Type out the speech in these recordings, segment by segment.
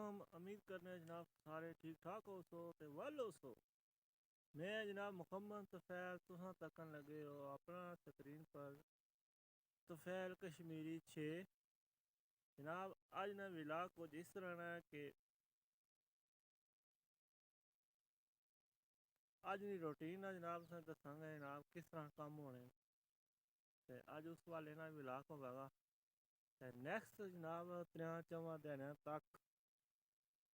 अलैकुम। उम्मीद करने जनाब सारे ठीक ठाक हो सो ते वालो सो। मैं जनाब मुकम्मल तफैल तुहां तकन लगे हो अपना स्क्रीन पर तफैल कश्मीरी 6। जनाब अज ना विलाग कुछ इस तरह है कि अज दी रूटीन है जनाब तुसें दसांगा जनाब किस तरह काम होने ते अज उस वाले ना विलाग होगा ते नेक्स्ट जनाब 3-4 दिन तक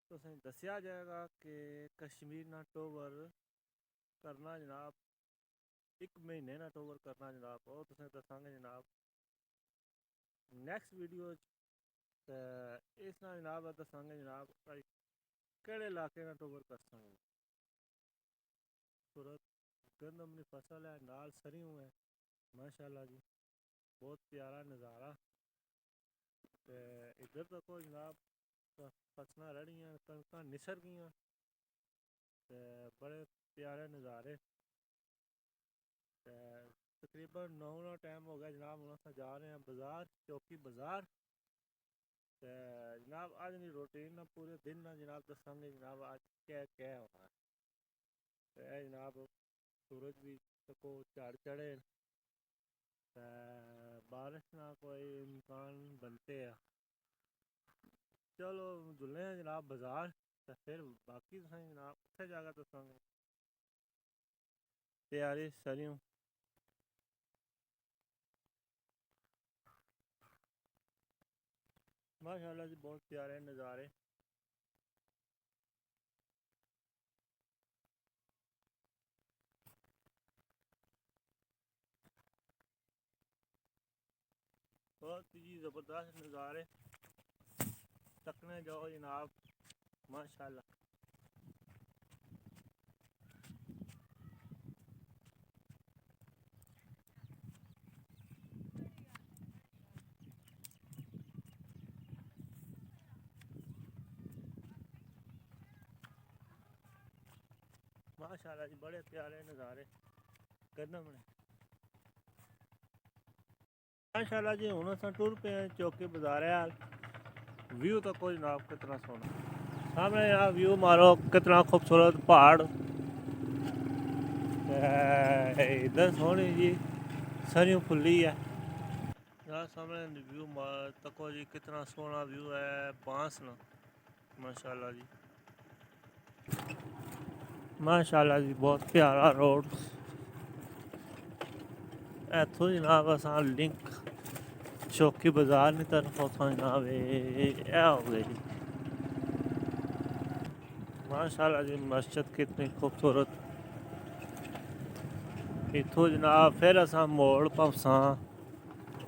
तुसें दस्या जाएगा कि कश्मीर ना टोवर करना जनाब 1 महीने ना टोवर करना जनाब और तुसें दसांगे जनाब नेक्स्ट वीडियो इस ना जनाब दसांगे जनाब केड़े इलाके ना टोवर कर सकते सूरत गंदम की फसल है नाल सरियों है माशाल्लाह जी बहुत प्यारा नज़ारा। इधर तको जनाब फसलां रड़ियां कणकां निसर गईयां बड़े प्यारे नज़ारे। तकरीबन 9 का टाइम हो गया जनाब हम अस जा रहे हैं बाज़ार चौकी बाज़ार। जनाब अज की रूटीन ना पूरे दिन ना जनाब दसांगे जनाब अज क्या क्या होना है जनाब सूरज भी तको चढ़ चढ़े बारिश ना कोई इम्कान बनते हैं। चलो जुलने हैं जनाब बाज़ार तो फिर बाकी तुसें जनाब उत्थे जाकर दसांगे तैयारी सरियों माशाल्लाह जी बहुत प्यारे नज़ारे। बहुत ही ज़बरदस्त नज़ारे तकने जाओ जनाब माशाल्लाह। माशाल्लाह जी बड़े प्यारे नज़ारे कदम ने माशाल्लाह जी हुण असां टुर पे हैं चौकी बाज़ार व्यू तो कोई जनाब कितना सोना सामने यहाँ व्यू मारो कितना खूबसूरत पहाड़ इधर सोनी जी सरियों फुली है यहाँ सामने व्यू तको जी कितना सोना व्यू है बांस ना माशाल्लाह जी माशाल्लाह जी बहुत प्यारा रोड इथों जनाब असां लिंक चौकी बाज़ार की तरफ उतो जनाब हो गई जी माशाल्लाह जी मस्जिद कितनी खूबसूरत। इथों जनाब फिर असां मोड़ पवसा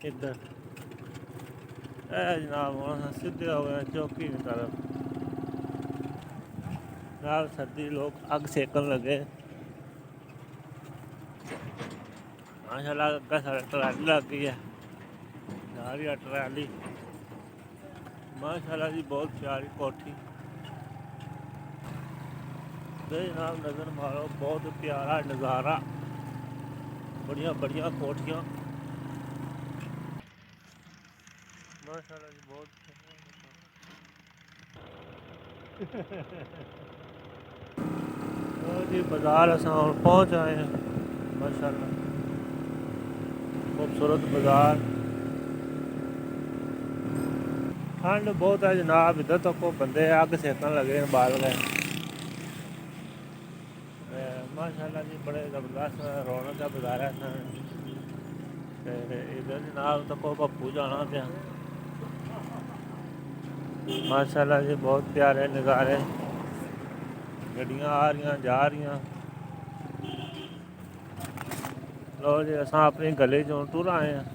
इधर जनाब हम सीधे हो गए चौकी की तरफ जनाब सर्दी लोग अग सेकन लगे माशाल्लाह अग्गे साढ़े ट्राली लग गई है नारी ट्राली माशाल्लाह जी बहुत प्यारी कोठी जनाब नज़र मारो बहुत प्यारा नज़ारा बढ़िया बढ़िया कोठियाँ माशाल्लाह जी बहुत जी बाज़ार असां पहुँच आए हैं माशाल्लाह खूबसूरत बाज़ार ठंड बहुत है जनाब इधर तक तो बंदे अग सेकन लगे बाल गए माशाल्लाह जी बड़े ज़बरदस्त रौनक का बाज़ार है इधर जनाब तको पप्पू जाना पे माशाल्लाह जी बहुत प्यारे नज़ारे गड्डियाँ आ रही जा रही। लो जी असां अपनी गली चों टुर आए हैं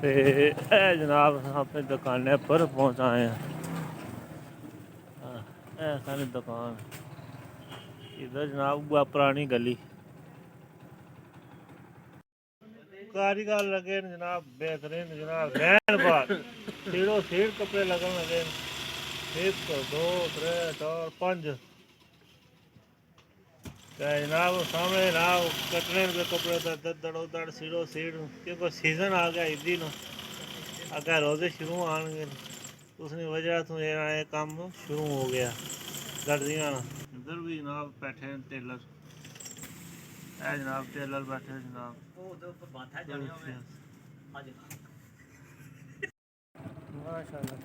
तो जनाब अपनी दुकाने पर पहुँच आए हैं सारी दुकान इधर जनाब हुआ पुरानी गली कारीगर लगे जनाब बेहतरीन जनाब नैन बार सीढ़ो सीढ़ कपड़े लगन लगे 1 2 3 4 5 जनाब सामने जनाब कटने के कपड़े दड़ो दड़ सीढ़ो सीढ़ क्योंकि सीजन आ गया ईदी ना अगर रोजे शुरू आएंगे उसकी वजह तो ये काम शुरू हो गया दर्जियां इधर भी जनाब बैठे हैं टेलर है जनाब टेलर बैठे जनाब माशाल्लाह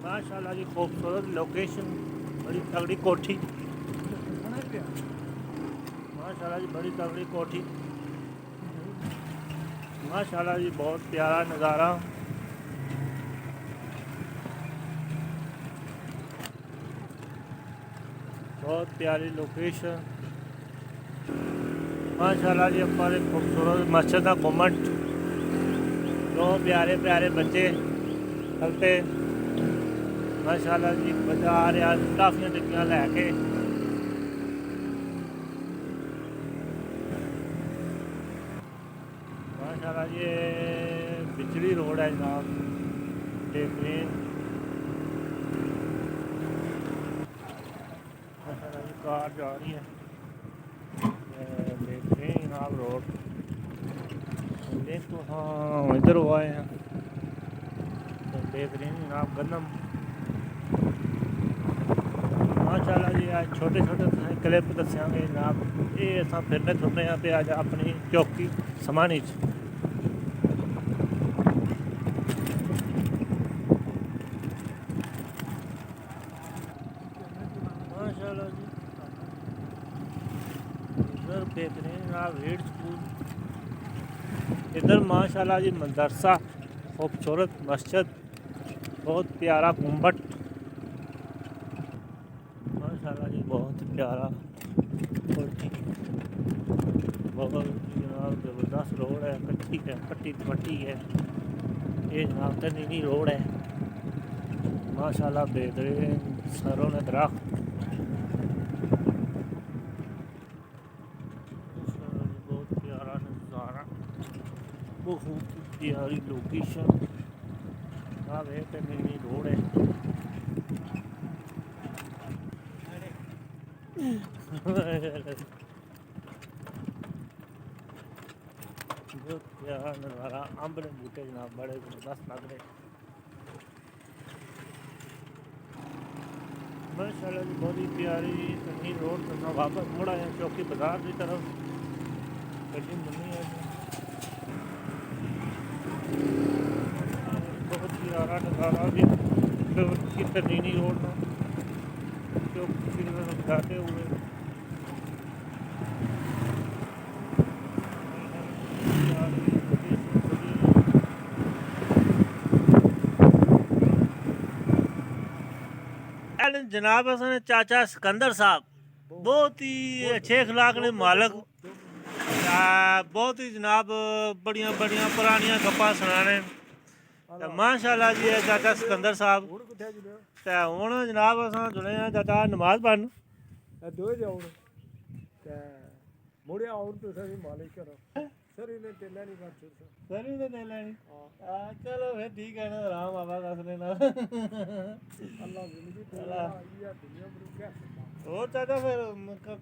माशाल्लाह जी खूबसूरत लोकेशन बड़ी तगड़ी कोठी माशाल्लाह जी बड़ी तगड़ी कोठी माशाल्लाह जी बहुत प्यारा नज़ारा बहुत प्यारी लोकेशन माशाल्लाह जी हमारे खूबसूरत मस्जिद का घुमट दो प्यारे प्यारे बच्चे चलते माशाल्लाह जी बाजार या काफ़ी टिक्कियां लैके माशाल्लाह जी बिजली रोड है जनाब बेहतरीन माशाल्लाह जी कार जा रही है बेहतरीन जनाब रोड देख तो हाँ इधर हुआ है बेहतरीन जनाब गंदम माशाल्लाह जी आज छोटे छोटे क्लिप दस्सांगे जनाब ये असां फिरने तुरने पे अज अपनी चौकी समानी च माशाल्लाह जी इधर बेहतरीन जनाब रीड स्कूल इधर माशाल्लाह जी मदरसा खूबसूरत मस्जिद बहुत प्यारा गुम्बट माशाल्लाह जी बहुत प्यारा बहुत जनाब ज़बरदस्त रोड है कच्ची है पट्टी पट्टी है ये जनाब तनीनी रोड है माशाल्लाह बेहतरीन सरों ने दरख्त बहुत प्यारा नज़ारा बहुत प्यारी लोकेशन जनाब ये तनीनी रोड है बहुत प्यारा नज़ारा अम्ब ने बूटे जनाब बड़े ज़बरदस्त लग रहे माशाल्लाह जी बहुत ही प्यारी तनी रोड तो वापस मुड़ा है चौकी बाजार की तरफ गड्डी मुन्नी है बहुत प्यारा नज़ारा भी की तनीनी रोड में चौकी की तरफ जाते हुए जनाब असन चाचा सिकंदर साहब बहुत ही अच्छे अखलाक ने मालक बहुत ही जनाब बड़िया बड़िया पुरानिया गप्पा सुनाने माशाल्लाह जी चाचा सिकंदर साहब ते हुण जनाब असां जुड़े हैं चाचा नमाज पढ़न मुड़े और तो सही मालिक करो सरी ने तेला नहीं कर छुड़ता सरी ने तेला नहीं चलो फिर ठीक है ना आराम आवा कसने ना अल्लाह जिंदगी तेरा ये दुनिया में क्या ओ चाचा फिर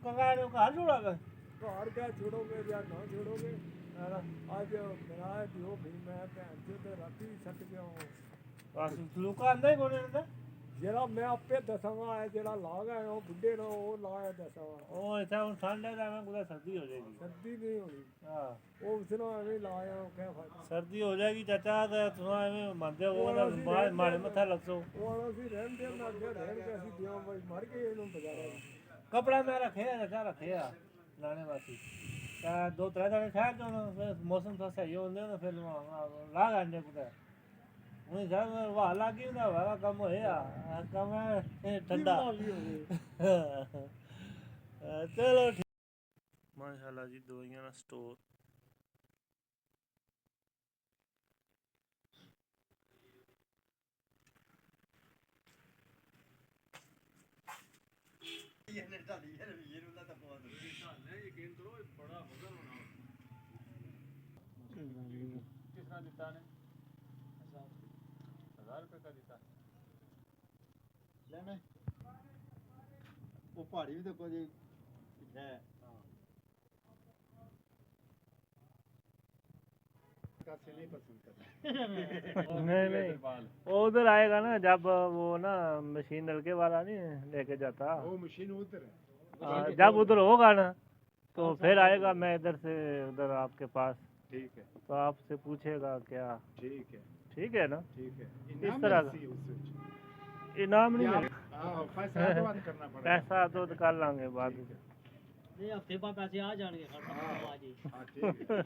कहाँ घर छोड़ा गए घर क्या छोड़ोगे या ना छोड़ोगे आज मेरा दियो भी मैं जो तो राती छट गया हूँ बस लुका आंदा ही कोने ना जेड़ा मैं आपे दसांगा है जेड़ा लाग है वो बुड्ढे नो वो लाया दसांगा ओ इतना हुन ठंड है मैं कुछ सर्दी हो जाएगी सर्दी नहीं होनी हां वो उसने एवें लाया क्या फायदा सर्दी हो जाएगी चाचा तो तुम एवें मानते हो ना मारे मथा लगसो वो ਅਸੀਂ ਰਹਿਣ ਦੇ ਨਾ ਅੱਗੇ ਰਹਿਣ ਕੇ ਅਸੀਂ ਦਿਓ ਬਈ ਮਰ ਗਏ ਇਹਨੂੰ ਬਜ਼ਾਰਾ कपड़ा मैं रखे है चाचा रखे है लाने वास्ते दो त्रै दिन ठहर जाओ मौसम थोड़ा सही होंदे ना फिर ला गंडे कुछ नहीं सर वाह लागी ना वाह कम होया कम है ठंडा चलो माशाल्लाह जी दवाइयां ना स्टोर कितना देता ने 1000 रुपए का देता लेना वो पहाड़ी भी देखो जी है से नहीं पसंद करता। नहीं वो उधर आएगा ना जब वो ना मशीन नलके वाला नहीं लेके जाता। वो मशीन उधर है। जब उधर होगा ना तो फिर आएगा मैं इधर से उधर आपके पास। ठीक है। तो आपसे पूछेगा क्या। ठीक है। ठीक है ना। ठीक है। इस तरह का इनाम नहीं मिलेगा। हाँ, पैसा तो बात करना पड़ेगा। पैसा तो कर लांगे बाद में। ये हफ्ते बाद पैसे आ जाएंगे। हाँ ठीक है।